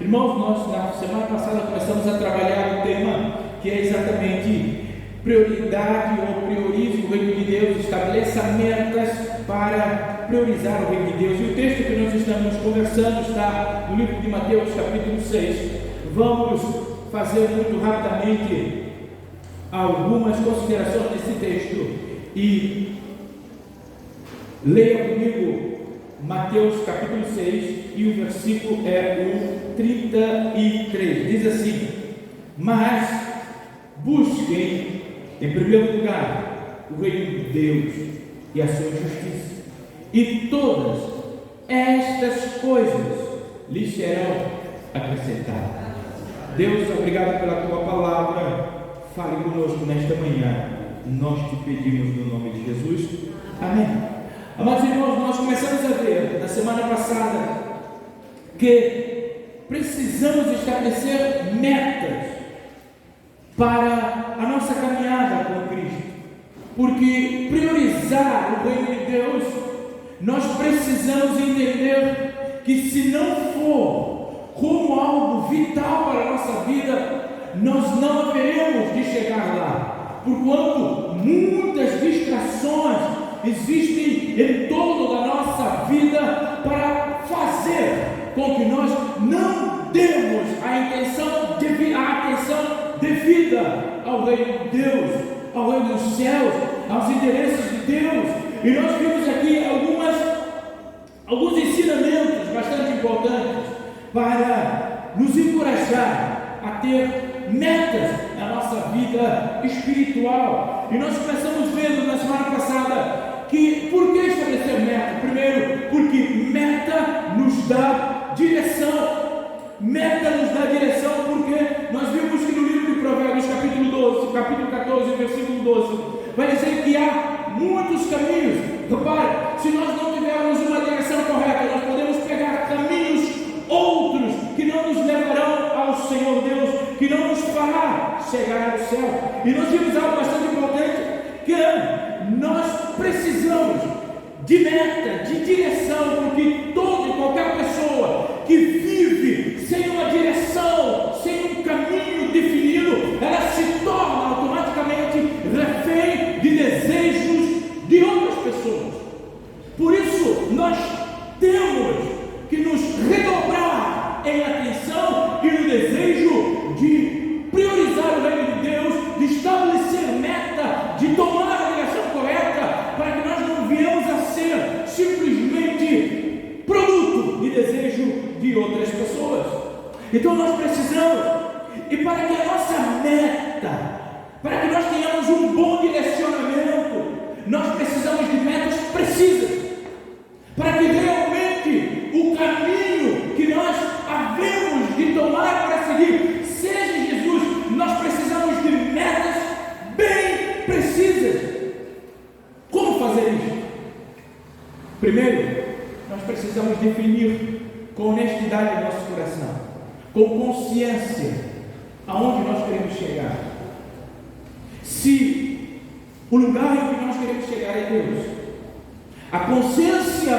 Irmãos, nós na semana passada começamos a trabalhar o tema que é exatamente prioridade ou priorize o reino de Deus, estabeleça metas para priorizar o reino de Deus. E o texto que nós estamos conversando está no livro de Mateus, capítulo 6. Vamos fazer muito rapidamente algumas considerações desse texto e leia comigo Mateus capítulo 6 e o versículo é o 33. Diz assim: mas busquem em primeiro lugar o reino de Deus e a sua justiça, e todas estas coisas lhes serão acrescentadas. Deus, obrigado pela tua palavra. Fale conosco nesta manhã, nós te pedimos no nome de Jesus, amém. Amados irmãos, nós começamos a ver na semana passada que precisamos estabelecer metas para a nossa caminhada com Cristo, porque priorizar o reino de Deus, nós precisamos entender que se não for como algo vital para a nossa vida, nós não haveremos de chegar lá, porquanto muitas distrações existem em torno da nossa vida para fazer com que nós não demos a atenção devida ao reino de Deus, ao reino dos céus, aos interesses de Deus. E nós vimos aqui alguns ensinamentos bastante importantes para nos encorajar a ter metas na nossa vida espiritual. E nós começamos vendo na semana passada que por que estabelecer meta? Primeiro, porque meta nos dá direção. Meta nos dá direção porque nós vimos que no livro de Provérbios, capítulo 14, versículo 12, vai dizer que há muitos caminhos. Repare, se nós não tivermos uma direção correta, nós podemos pegar caminhos outros que não nos levarão ao Senhor Deus, que não nos fará chegar ao céu. E nós vimos algo bastante importante, que nós precisamos de meta, de direção, porque toda e qualquer pessoa que vive sem uma direção, sem um caminho definido, ela se torna automaticamente refém de desejos de outras pessoas. Por isso nós temos que nos redobrar em atenção e no desejo de priorizar o reino de Deus, de estabelecer meta, de tomar a direção correta, para que nós não venhamos a ser simplesmente produto de desejo de outras pessoas. Então nós precisamos, e para que a nossa meta, para que nós tenhamos um bom direcionamento, nós precisamos de metas precisas, para que realmente o caminho que nós havemos de tomar para seguir seja Jesus. Nós precisamos de metas bem precisas. Como fazer isso? Primeiro, nós precisamos definir com honestidade nosso coração, com consciência, aonde nós queremos chegar. Se o lugar em que nós queremos chegar é Deus, a consciência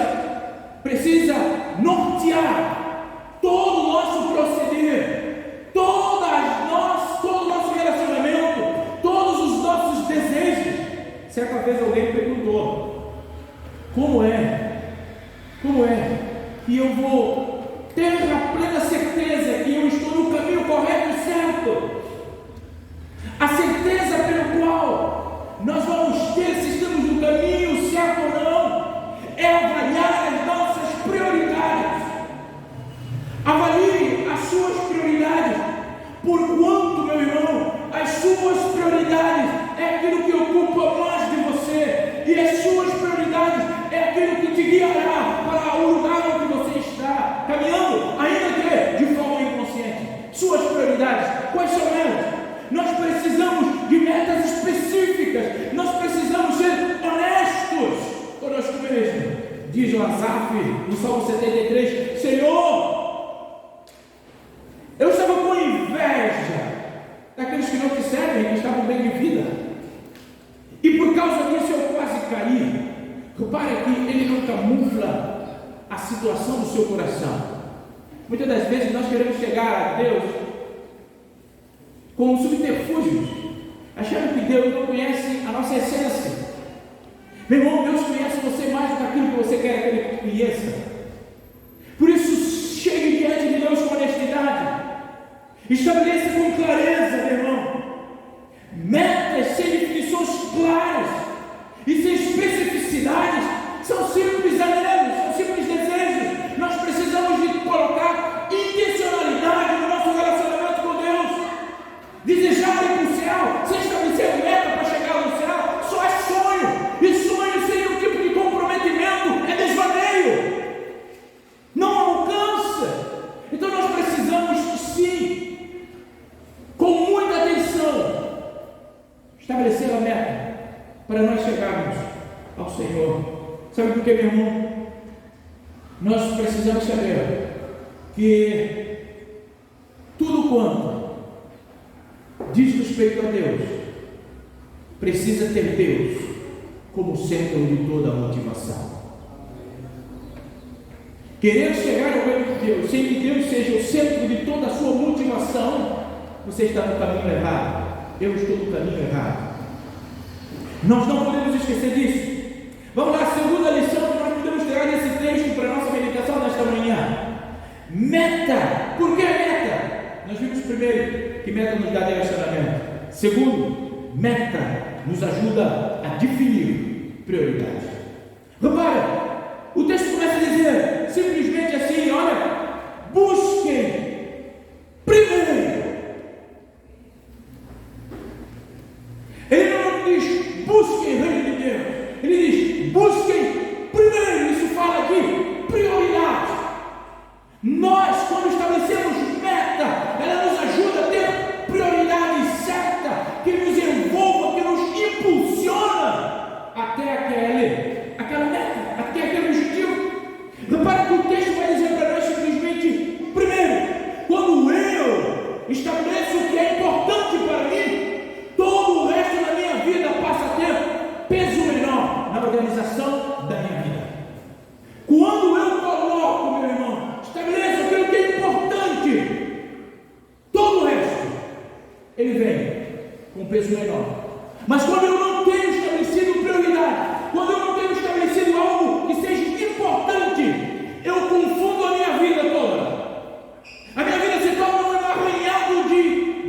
precisa nortear todo o nosso proceder, todo o nosso relacionamento, todos os nossos desejos. Certa vez alguém perguntou: como é que eu vou ter a plena certeza que eu estou no caminho correto e certo? A certeza pelo qual nós vamos ter se estamos no caminho certo ou não é avaliar as nossas prioridades. Avalie as suas prioridades, porquanto, meu irmão, as suas prioridades é aquilo que ocupa mais de você, e as suas prioridades é aquilo que te guiará para o lugar onde você está caminhando, ainda que de forma inconsciente. Suas prioridades, quais são elas? Nós precisamos de metas específicas, nós precisamos ser honestos conosco mesmo. Diz o Asaf, no Salmo 73, Senhor, eu estava com inveja daqueles que não te servem, que estavam bem de vida, e por causa disso eu quase caí. Repare que ele não camufla a situação do seu coração. Muitas das vezes nós queremos chegar Deus com subterfúgios, achando que Deus não conhece a nossa essência. Meu irmão, Deus conhece você mais do que aquilo que você quer que Ele conheça. Por isso, chegue diante de Deus com honestidade. Estabeleça com clareza, meu irmão, metas sem definições claras e sem especificidades. São simples anúncios, são simples desejos. Nós precisamos de colocar intencionalidade no nosso relacionamento com Deus. Desejar ir para o céu, sem estabelecer meta para chegar no céu, só é sonho. E sonho sem um tipo de comprometimento é desvaneio. Não alcança. Então nós precisamos, sim, com muita atenção, estabelecer a meta para nós chegarmos ao Senhor. Sabe por que, meu irmão? Nós precisamos saber que tudo quanto diz respeito a Deus precisa ter Deus como centro de toda a motivação. Querer chegar ao reino de Deus sem que Deus seja o centro de toda a sua motivação, você está no caminho errado. Eu estou no caminho errado. Nós não podemos esquecer disso. Vamos lá, a segunda lição que nós podemos tirar desse texto para a nossa meditação nesta manhã. Meta. Por que meta? Nós vimos primeiro que meta nos dá direcionamento. Segundo, meta nos ajuda a definir prioridades. Repara, o texto começa a dizer simplesmente assim: olha, busquem primeiro. Ele não diz busquem o reino de Deus, ele diz busquem primeiro. Isso fala aqui prioridade. Nós, quando estabelecemos meta, ela nos ajuda a ter prioridade certa, que nos envolva, que nos impulsiona até aquela meta, até aquele objetivo. Repara que o texto vai dizer para nós simplesmente primeiro. Quando eu estabeleço o que é importante para mim, todo o resto da minha vida passa a ter peso menor na organização da minha vida. Quando eu coloco, meu irmão, estabeleço aquilo que é importante, todo o resto ele vem com peso menor. Mas quando eu não tenho estabelecido prioridade, quando eu não tenho estabelecido algo que seja importante, eu confundo a minha vida toda. A minha vida se torna um arranhado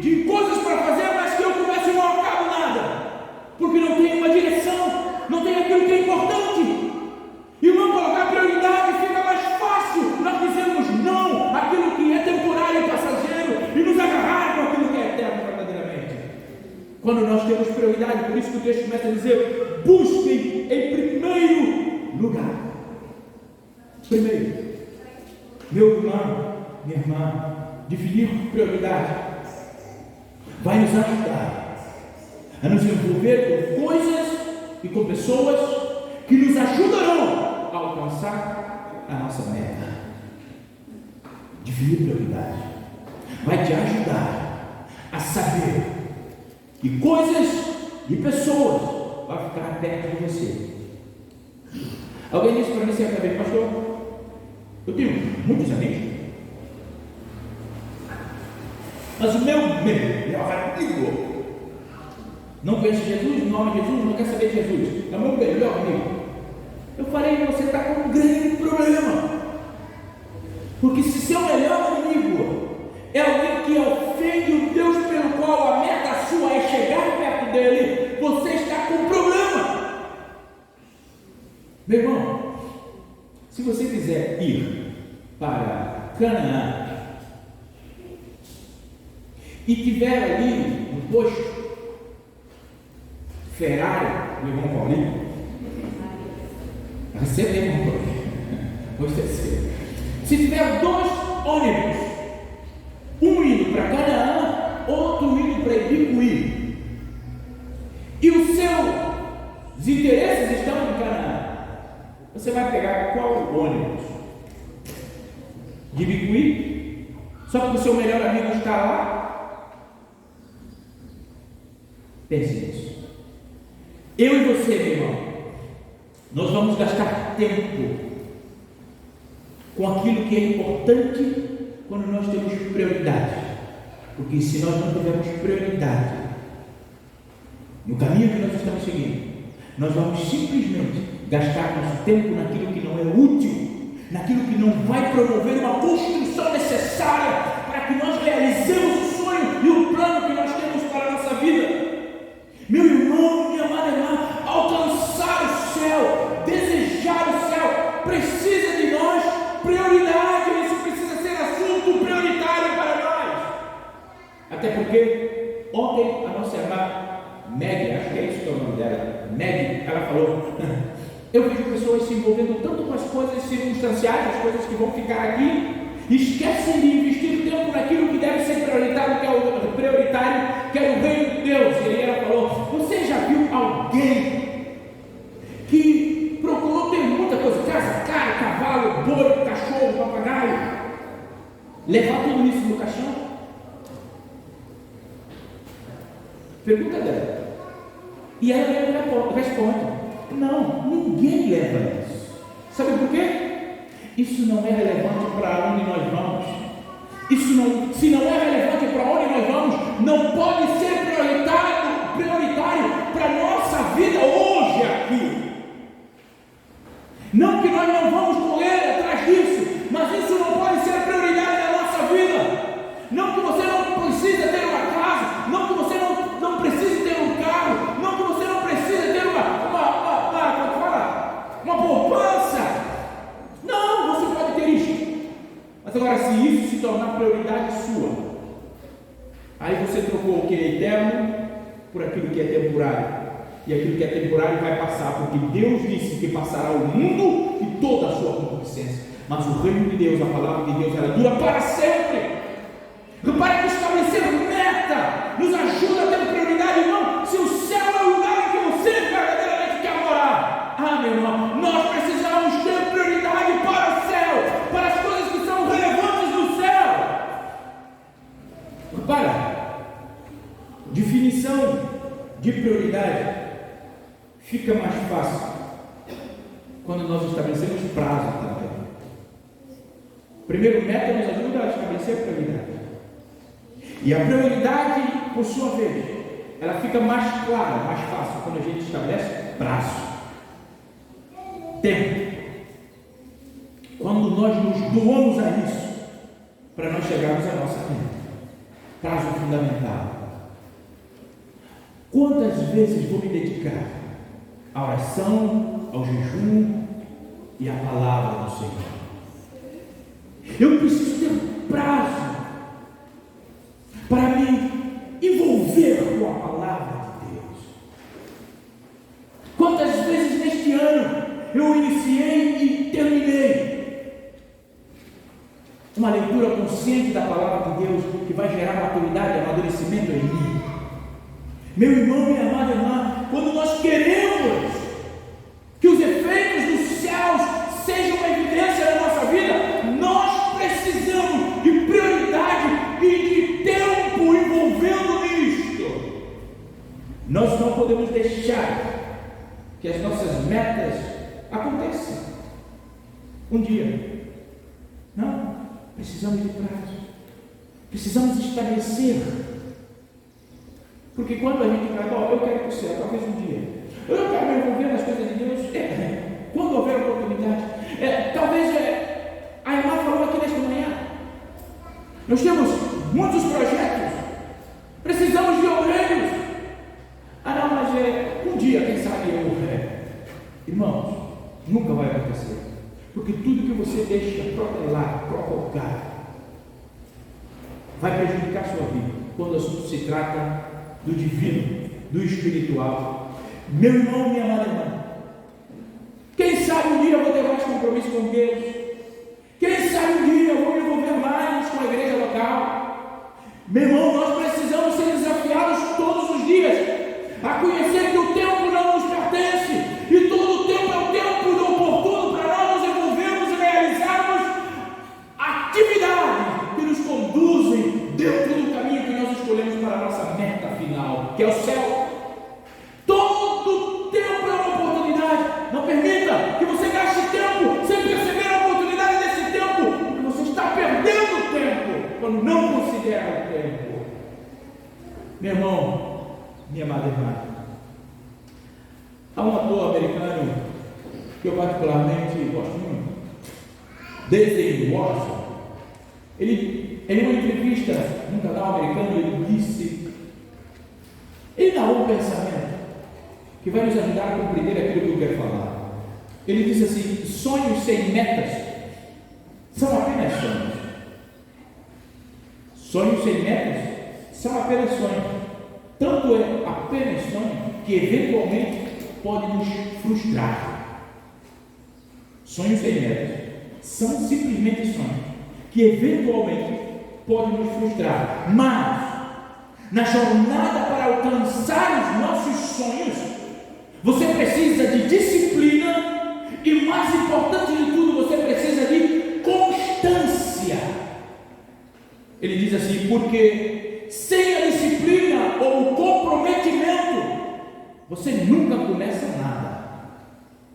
de coisas para fazer, mas que eu começo e não acabo nada, porque não tenho uma direção, não tenho aquilo que é importante. E não colocar prioridade, fica mais fácil nós dizermos não àquilo que é temporário e passageiro e nos agarrar com aquilo que é eterno verdadeiramente. Quando nós temos prioridade, por isso que o texto começa a dizer: busquem em primeiro lugar. Primeiro, meu irmão, minha irmã, definir prioridade vai nos ajudar a nos envolver com coisas e com pessoas que nos ajudarão a alcançar a nossa meta. Definir prioridade vai te ajudar a saber que coisas e pessoas vão ficar perto de você. Alguém disse para mim certa vez: pastor, eu tenho muitos amigos, mas o meu melhor amigo não conhece Jesus, não ama Jesus, não quer saber de Jesus, é o meu melhor amigo. Eu falei: você está com um grande problema, porque se seu melhor amigo é alguém que ofende o Deus pelo qual a meta sua é chegar perto dele, você está com um problema. Meu irmão, se você quiser ir para Canaã e tiver ali no posto Ferrari, meu irmão Paulinho, recebe, irmão Paulinho, pode ser. Se tiver 2 ônibus, um indo para Canaã, outro indo para Ibicuí, e os seus interesses estão em Canaã, você vai pegar qual ônibus? De Ibicuí? Só porque o seu melhor amigo está lá? Pense nisso. Eu e você, meu irmão, nós vamos gastar tempo com aquilo que é importante quando nós temos prioridade. Porque se nós não tivermos prioridade no caminho que nós estamos seguindo, nós vamos simplesmente gastar nosso tempo naquilo que não é útil, naquilo que não vai promover uma construção necessária para que nós realizemos o sonho e o plano que nós temos para a nossa vida. Meu irmão, minha amada irmã, alcançar o céu, desejar o céu, precisa de nós prioridade. Isso precisa ser assunto prioritário para nós. Até porque ontem a nossa irmã Meg, acho que é isso que é o nome dela, Meg, ela falou: eu vejo pessoas se envolvendo tanto com as coisas circunstanciais, as coisas que vão ficar aqui, esquecem de investir tempo naquilo que deve ser prioritário, que é o reino de Deus. E aí ela falou: você já viu alguém que procurou ter muita coisa, casa, carro, cavalo, boi, cachorro, papagaio, levar tudo isso no caixão? Pergunta dela. E ela responde: não, ninguém leva isso. Sabe por quê? Isso não é relevante para onde nós vamos. Se não é relevante para onde nós vamos, não pode ser prioritário para a nossa vida hoje aqui. Não que nós não vamos correr atrás disso, mas isso não pode ser a prioridade da nossa vida. Não que você não precisa ter uma casa, não que você não precise ter um carro, não que você não precisa ter uma poupança. Não, você pode ter isso. Mas agora, se isso se tornar prioridade sua, aí você trocou o que é eterno por aquilo que é temporário. E aquilo que é temporário vai passar, porque Deus disse que passará o mundo e toda a sua concupiscência. Mas o reino de Deus, a palavra de Deus, ela dura para sempre. Repare que estabelecer meta nos ajuda a ter prioridade, irmão. Se o céu é o lugar em que você verdadeiramente quer morar, meu irmão, nós precisamos ter prioridade para o céu, para as coisas que são relevantes no céu. Repara, definição de prioridade fica mais fácil quando nós estabelecemos prazo também. Primeiro, meta nos ajuda a estabelecer prioridade. E a prioridade, por sua vez, ela fica mais clara, mais fácil quando a gente estabelece prazo. Tempo. Quando nós nos doamos a isso, para nós chegarmos à nossa meta. Prazo fundamental. Quantas vezes vou me dedicar à oração, ao jejum e à palavra do Senhor? Eu preciso ter prazo para me envolver com a palavra de Deus. Quantas vezes neste ano eu iniciei e terminei uma leitura consciente da palavra de Deus que vai gerar maturidade e amadurecimento em mim? Meu irmão, minha amada irmã, quando nós queremos que os efeitos dos céus sejam uma evidência na nossa vida, nós precisamos de prioridade e de tempo envolvendo nisto. Nós não podemos deixar que as nossas metas aconteçam um dia. Não, precisamos de prazo, precisamos estabelecer. Porque quando a gente vai, eu quero ir para o céu, talvez um dia, eu quero me envolver nas coisas de Deus, quando houver oportunidade, talvez a irmã falou aqui nesta manhã, nós temos muitos projetos, precisamos de obreiros. Não, mas um dia, quem sabe irmãos, nunca vai acontecer, porque tudo que você deixa protelar, provocar, vai prejudicar a sua vida, quando o assunto se trata do divino, do espiritual. Meu irmão, minha amada irmã, quem sabe um dia eu vou ter mais compromisso com Deus, quem sabe um dia eu vou me envolver mais com a igreja local. Meu irmão, nós precisamos ser desafiados todos os dias a conhecer que o tempo não nos pertence, e todo o tempo é o tempo oportuno para nós nos envolvermos e realizarmos atividades que nos conduzem dentro do caminho que nós escolhemos para a nossa meta final, que é o céu. Todo tempo é uma oportunidade. Não permita que você gaste tempo sem perceber a oportunidade desse tempo, porque você está perdendo tempo quando não considera o tempo. Meu irmão, minha amada irmã, há um ator americano que eu particularmente gosto muito, Denzel Washington. Ele, em uma entrevista num canal americano, ele narrou um pensamento que vai nos ajudar a compreender aquilo que eu quero falar. Ele disse assim: sonhos sem metas são apenas sonhos. Sonhos sem metas são apenas sonhos. Tanto é apenas sonho que eventualmente pode nos frustrar. Sonhos sem metas são simplesmente sonhos que eventualmente podem nos frustrar. Mas na jornada para alcançar os nossos sonhos, você precisa de disciplina e, mais importante de tudo, você precisa de constância. Ele diz assim: porque sem a disciplina ou o comprometimento, você nunca começa nada.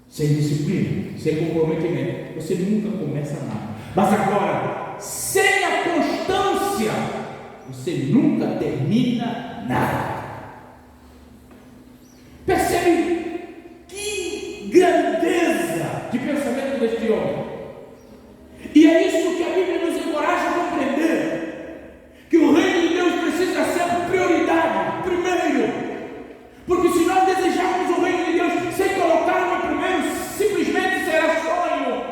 Sem disciplina, sem comprometimento, você nunca começa nada. Mas agora, sem a constância, você nunca termina nada. Percebe que grandeza de pensamento deste homem? E é isso que a Bíblia nos encoraja a compreender, que o reino de Deus precisa ser prioridade, primeiro. Porque se nós desejarmos o reino de Deus sem colocar no primeiro, simplesmente será sonho.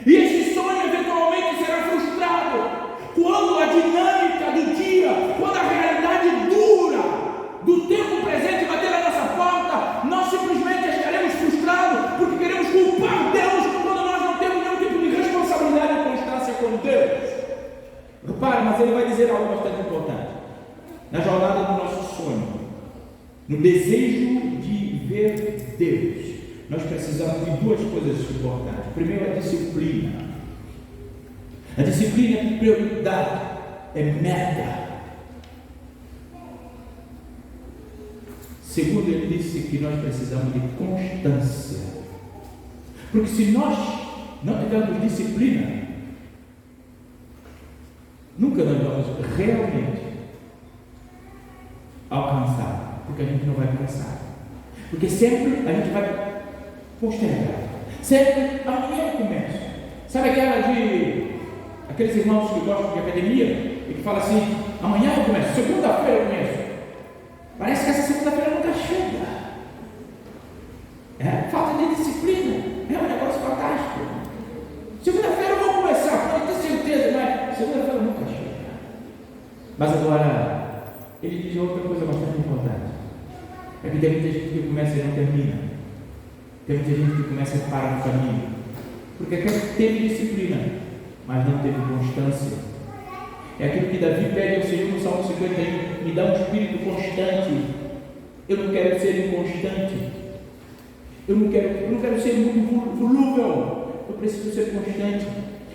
E esse sonho eventualmente será frustrado quando a dinâmica do dia, quando a realidade dura do tempo presente bater na nossa porta, nós simplesmente estaremos frustrados porque queremos culpar Deus quando nós não temos nenhum tipo de responsabilidade e constância com Deus. Repare, mas ele vai dizer algo bastante importante. Na jornada do nosso sonho, no desejo de ver Deus, nós precisamos de duas coisas importantes. Primeiro, a disciplina. A disciplina é prioridade, é meta. Segundo, ele disse que nós precisamos de constância. Porque se nós não tivermos disciplina, nunca nós vamos realmente alcançar, porque a gente não vai alcançar. Porque sempre a gente vai postergar. Sempre amanhã eu começo. Sabe aqueles irmãos que gostam de academia e que falam assim: amanhã eu começo, segunda-feira eu começo. Parece que essa segunda-feira nunca chega. É falta de disciplina. É um negócio fantástico. Segunda-feira eu vou começar, pode ter certeza, mas segunda-feira nunca chega. Mas agora, ele diz outra coisa bastante importante. É que tem muita gente que começa e não termina. Tem muita gente que começa e para no caminho. Porque teve disciplina, mas não teve constância. É aquilo que Davi pede ao Senhor no Salmo 51: me dá um espírito constante. Eu não quero ser inconstante. Eu não quero ser muito volúvel. Eu preciso ser constante.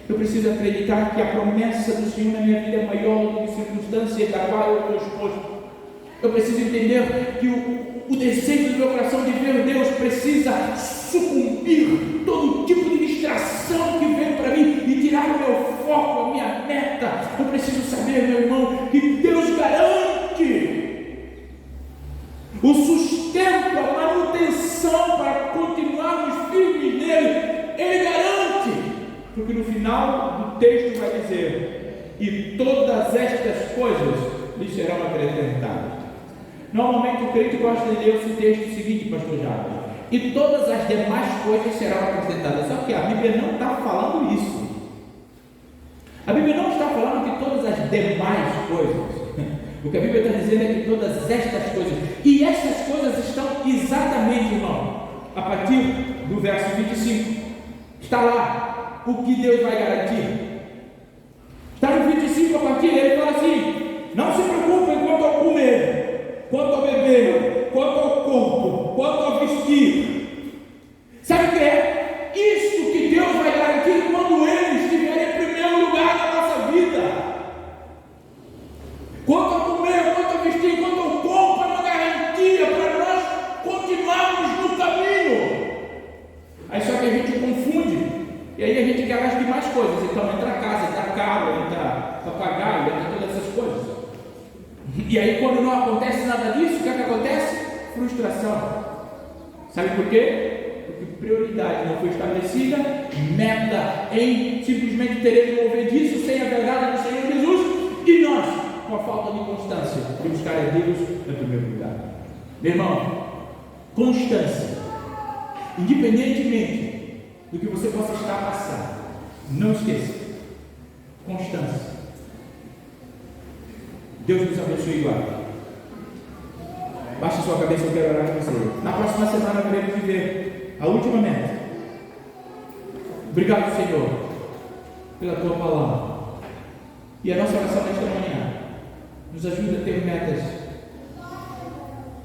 Eu preciso acreditar que a promessa do Senhor na minha vida é maior do que circunstância da qual eu estou exposto. Eu preciso entender que o desejo do meu coração de ver Deus precisa sucumbir todo tipo de distração que vem para mim e tirar o meu foco, a minha meta. Eu preciso saber, meu irmão, que Deus garante o sustento, a manutenção para continuarmos firmes nele. Ele garante, porque no final do texto vai dizer: e todas estas coisas lhe serão acrescentadas. Normalmente o crente gosta de ler o texto seguinte, pastor Jabes: e todas as demais coisas serão acrescentadas. Só que a Bíblia não está falando isso. A Bíblia não está falando que todas as demais coisas. O que a Bíblia está dizendo é que todas estas coisas. E estas coisas estão exatamente, irmão, a partir do verso 25. Está lá o que Deus vai garantir. Está no 25 a partir, ele fala assim: não se preocupem quanto ao comer, quanto ao beber, quanto ao corpo, quanto ao vestir. Sabe o que é? Isso que Deus vai garantir quando Ele estiver em primeiro lugar na nossa vida. Quanto ao comer, quanto ao vestir, quanto ao corpo, é uma garantia para nós continuarmos no caminho. Aí só que a gente confunde, e aí a gente quer mais de mais coisas. Então entra casa, entra carro, entra papagaio, entra todas essas coisas. E aí, quando não acontece nada disso, o que é que acontece? Frustração. Sabe por quê? Porque prioridade não foi estabelecida, meta em simplesmente teremos mover disso sem a verdade do Senhor Jesus, e nós, com a falta de constância, de buscar a Deus em primeiro lugar. Meu irmão, constância, independentemente do que você possa estar passando, não esqueça, constância. Deus nos abençoe e guarde. Baixe sua cabeça, eu quero orar com você. Na próxima semana veremos viver a última meta. Obrigado, Senhor, pela tua palavra. E a nossa oração nesta manhã nos ajuda a ter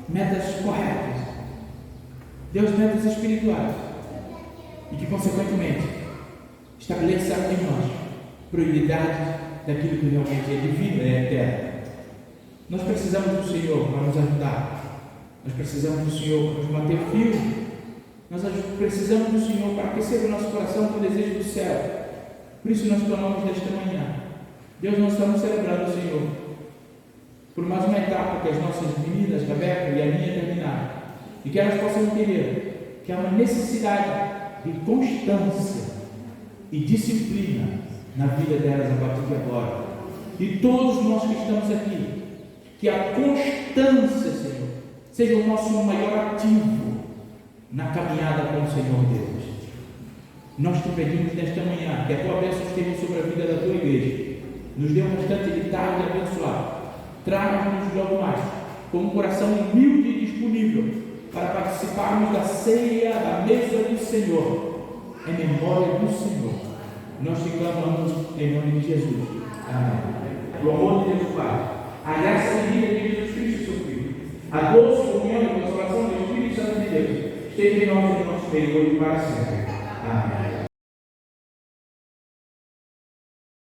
metas corretas. Deus, metas espirituais. E que, consequentemente, estabeleça em nós prioridade daquilo que realmente é divino, é eterno. Nós precisamos do Senhor para nos ajudar. Nós precisamos do Senhor para nos manter firmes. Nós precisamos do Senhor para aquecer o nosso coração com o desejo do céu. Por isso nós clamamos nesta manhã. Deus, nós estamos celebrando o Senhor por mais uma etapa que as nossas meninas, Rebeca e a minha, terminaram. E que elas possam entender que há uma necessidade de constância e disciplina na vida delas a partir de agora. E todos nós que estamos aqui, que a constância, Senhor, seja o nosso maior ativo na caminhada com o Senhor Deus. Nós te pedimos nesta manhã que a tua bênção esteja sobre a vida da tua igreja. Nos dê um restante de tarde abençoado. Traga-nos logo mais com um coração humilde e disponível para participarmos da ceia, da mesa do Senhor, em memória do Senhor. Nós te clamamos em nome de Jesus. Amém. O amor de Deus Pai, a graça e vida de Jesus Cristo, seu Filho, a doce comunhão e consolação do Espírito Santo de Deus, esteja em nós e em nosso meio, hoje e para sempre. Amém.